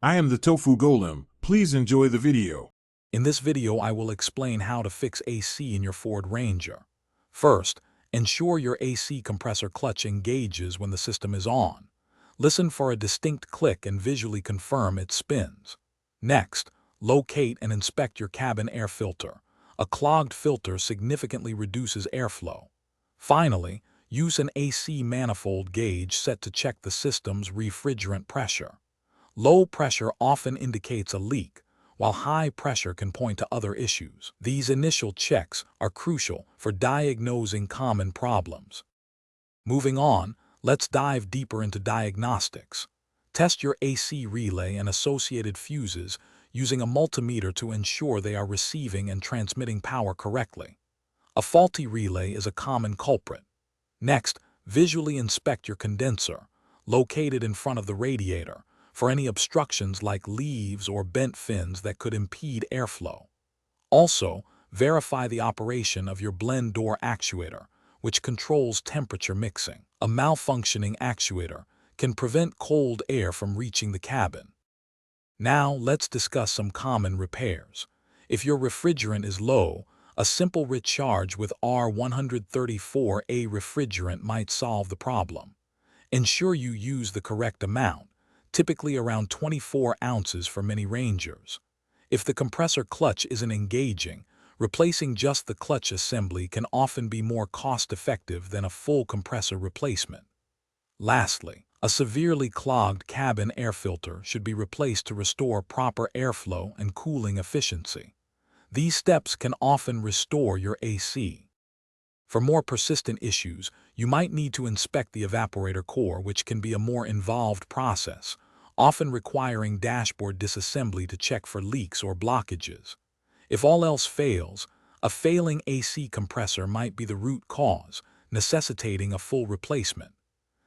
I am the Tofu Golem. Please enjoy the video. In this video, I will explain how to fix AC in your Ford Ranger. First, ensure your AC compressor clutch engages when the system is on. Listen for a distinct click and visually confirm it spins. Next, locate and inspect your cabin air filter. A clogged filter significantly reduces airflow. Finally, use an AC manifold gauge set to check the system's refrigerant pressure. Low pressure often indicates a leak, while high pressure can point to other issues. These initial checks are crucial for diagnosing common problems. Moving on, let's dive deeper into diagnostics. Test your AC relay and associated fuses using a multimeter to ensure they are receiving and transmitting power correctly. A faulty relay is a common culprit. Next, visually inspect your condenser, located in front of the radiator, for any obstructions like leaves or bent fins that could impede airflow. Also, verify the operation of your blend door actuator, which controls temperature mixing. A malfunctioning actuator can prevent cold air from reaching the cabin. Now, let's discuss some common repairs. If your refrigerant is low, a simple recharge with R134A refrigerant might solve the problem. Ensure you use the correct amount, typically around 24 ounces for many Rangers. If the compressor clutch isn't engaging, replacing just the clutch assembly can often be more cost-effective than a full compressor replacement. Lastly, a severely clogged cabin air filter should be replaced to restore proper airflow and cooling efficiency. These steps can often restore your AC. For more persistent issues, you might need to inspect the evaporator core, which can be a more involved process, often requiring dashboard disassembly to check for leaks or blockages. If all else fails, a failing AC compressor might be the root cause, necessitating a full replacement.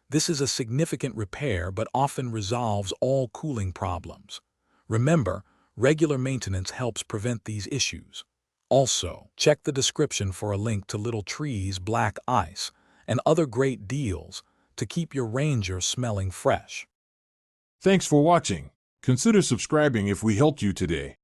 This is a significant repair but often resolves all cooling problems. Remember, regular maintenance helps prevent these issues. Also, check the description for a link to Little Tree's Black Ice and other great deals to keep your Ranger smelling fresh. Thanks for watching. Consider subscribing if we helped you today.